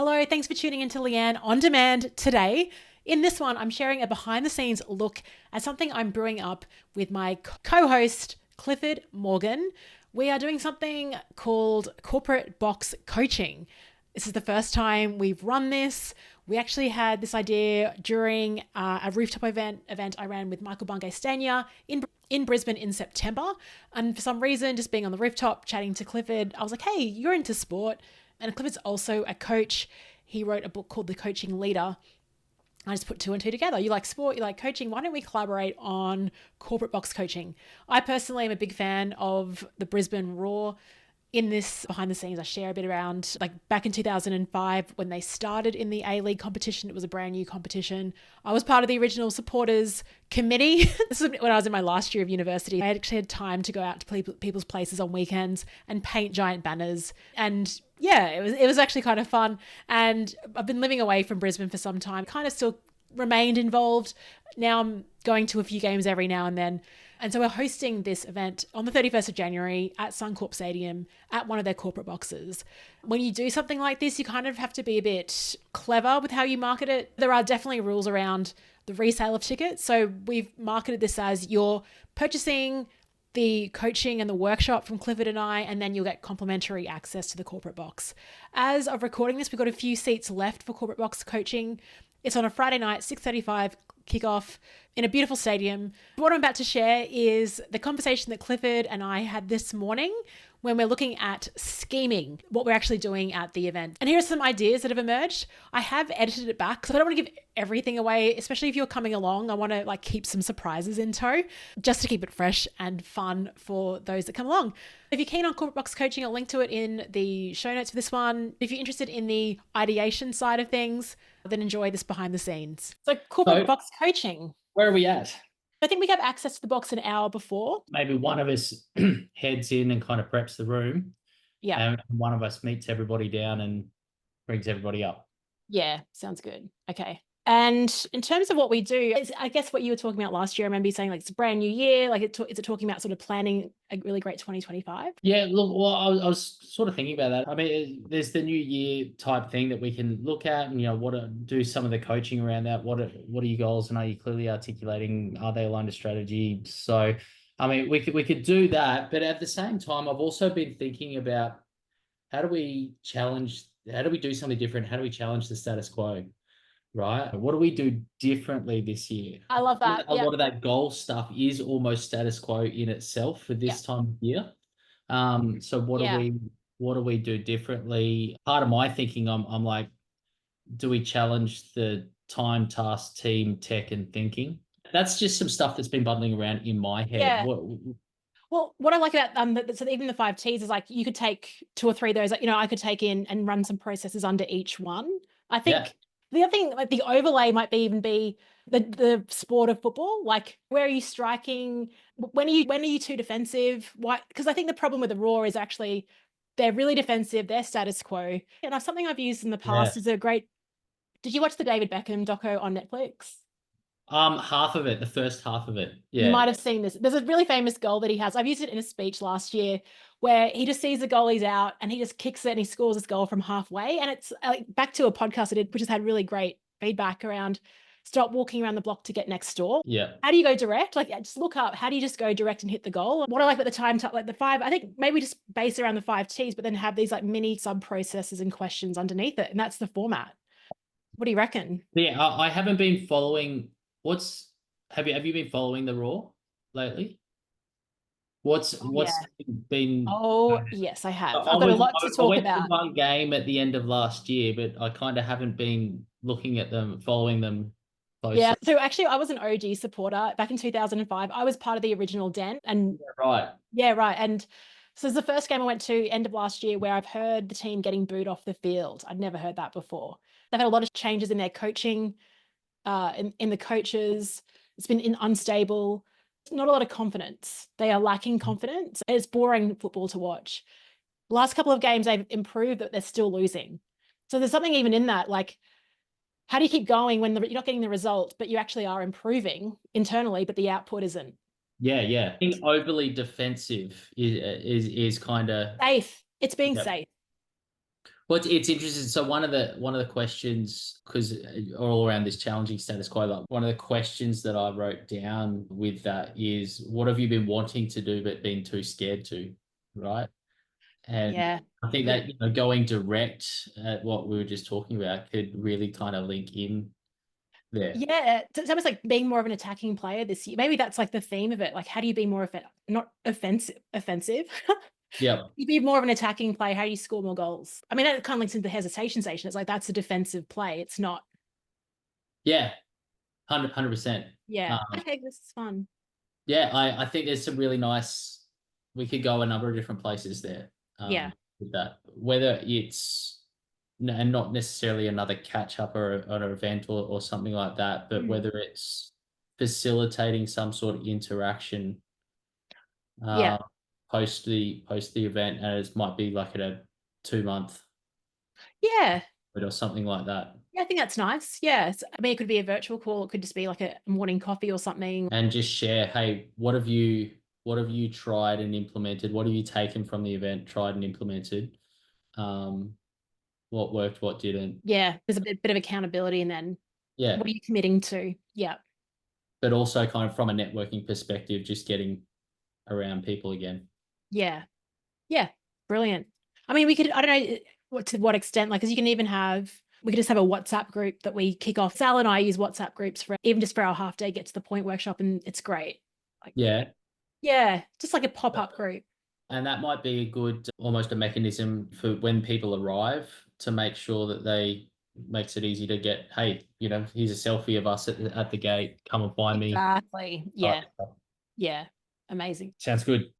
Hello, thanks for tuning into Leanne On Demand today. In this one, I'm sharing a behind the scenes look at something I'm brewing up with my co-host, Clifford Morgan. We are doing something called corporate box coaching. This is the first time we've run this. We actually had this idea during a rooftop event I ran with Michael Bungay-Stania in Brisbane in September. And for some reason, just being on the rooftop chatting to Clifford, I was like, hey, you're into sport. And Clifford's also a coach. He wrote a book called The Coaching Leader. I just put two and two together. You like sport, you like coaching. Why don't we collaborate on corporate box coaching? I personally am a big fan of the Brisbane Roar. In this behind the scenes, I share a bit around like back in 2005 when they started in the A-League competition. It was a brand new competition. I was part of the original supporters committee. This was when I was in my last year of university. I actually had time to go out to people's places on weekends and paint giant banners. And yeah, it was actually kind of fun. And I've been living away from Brisbane for some time, kind of still remained involved. Now I'm going to a few games every now and then. And so we're hosting this event on the 31st of January at Suncorp Stadium at one of their corporate boxes. When you do something like this, you kind of have to be a bit clever with how you market it. There are definitely rules around the resale of tickets. So we've marketed this as you're purchasing the coaching and the workshop from Clifford and I, and then you'll get complimentary access to the corporate box. As of recording this, we've got a few seats left for corporate box coaching. It's on a Friday night, 6:35 kickoff in a beautiful stadium. What I'm about to share is the conversation that Clifford and I had this morning when we're looking at scheming, what we're actually doing at the event. And here are some ideas that have emerged. I have edited it back because I don't want to give everything away, especially if you're coming along. I want to keep some surprises in tow just to keep it fresh and fun for those that come along. If you're keen on corporate box coaching, I'll link to it in the show notes for this one. If you're interested in the ideation side of things, then enjoy this behind the scenes. So corporate box coaching. Where are we at? I think we have access to the box an hour before. Maybe one of us heads in and kind of preps the room. Yeah. And one of us meets everybody down and brings everybody up. Yeah, sounds good. Okay. And in terms of what we do, I guess what you were talking about last year, I remember you saying it's a brand new year. Is it talking about sort of planning a really great 2025? Yeah, look, well, I was sort of thinking about that. I mean, there's the new year type thing that we can look at and, do some of the coaching around that. What are your goals and are you clearly articulating? Are they aligned to strategy? So, I mean, we could do that. But at the same time, I've also been thinking about how do we do something different? How do we challenge the status quo? Right. What do we do differently this year? I love that. A lot of that goal stuff is almost status quo in itself for this time of year. So what do we do differently? Part of my thinking, I'm like, do we challenge the time, task, team, tech, and thinking? That's just some stuff that's been bubbling around in my head. Yeah. Well, what I like about so even the 5 T's is like you could take 2 or 3 of those. I could take in and run some processes under each one. I think the other thing, like the overlay, might even be the sport of football. Like, where are you striking? When are you too defensive? Why? Because I think the problem with the Raw is actually they're really defensive. They're status quo. And something I've used in the past is a great. Did you watch the David Beckham doco on Netflix? Half of it, the first half of it. Yeah. You might have seen this. There's a really famous goal that he has. I've used it in a speech last year where he just sees the goalie's out and he just kicks it and he scores his goal from halfway. And it's back to a podcast I did, which has had really great feedback around stop walking around the block to get next door. Yeah. How do you go direct? Just look up, how do you just go direct and hit the goal? What I like about the time, the 5, I think maybe just base around the 5 T's, but then have these mini sub processes and questions underneath it. And that's the format. What do you reckon? Yeah, I haven't been following. Have you been following the Raw lately? What's been? Oh, yes, I have. I've got a lot to talk about. I went to one game at the end of last year, but I kind of haven't been looking at them, following them closely. Yeah, so actually I was an OG supporter back in 2005. I was part of the original Den. And right. Yeah, right. And so it's the first game I went to end of last year where I've heard the team getting booed off the field. I'd never heard that before. They've had a lot of changes in their coaching, in the coaches. It's been unstable. Not a lot of confidence. They are lacking confidence. It's boring football to watch. The last couple of games they've improved, but they're still losing. So there's something even in that, how do you keep going when you're not getting the result, but you actually are improving internally, but the output isn't? Yeah. Being overly defensive is kind of safe. It's being safe. Well, it's interesting. So one of the questions, because all around this challenging status quo, like one of the questions that I wrote down with that is, what have you been wanting to do but been too scared to, right? And Yeah. I think Yeah. that, going direct at what we were just talking about could really kind of link in there. Yeah, it's almost like being more of an attacking player this year. Maybe that's like the theme of it. Like, how do you be more not offensive? Yeah, You be more of an attacking player. How do you score more goals? I mean, that kind of links into the hesitation station. It's like that's a defensive play. It's not. yeah, 100%. Yeah. Okay, this is fun. Yeah, I think there's some really nice. We could go a number of different places there, Yeah. with that. Whether it's and not necessarily another catch up or an event or something like that, but Mm. whether it's facilitating some sort of interaction, Yeah. uh, post the event, and it might be like at a 2 month Yeah. or something like that. Yeah, I think that's nice. Yeah. I mean, it could be a virtual call. It could just be like a morning coffee or something. And just share, hey, what have you tried and implemented? What have you taken from the event, tried and implemented? Um, what worked, what didn't? Yeah. There's a bit of accountability, and then Yeah, what are you committing to? Yeah. but also kind of from a networking perspective, just getting around people again. Yeah. Yeah. Brilliant. I mean, we could, I don't know to what extent, like, because you can even we could just have a WhatsApp group that we kick off. Sal and I use WhatsApp groups for even just for our half day get to the point workshop, and it's great. Like, Yeah, yeah, just like a pop up group. and that might be a good, almost a mechanism for when people arrive to make sure that they makes it easy to get, hey, here's a selfie of us at the gate. Come and find me. Exactly. Type Yeah. stuff. Yeah. Amazing. Sounds good.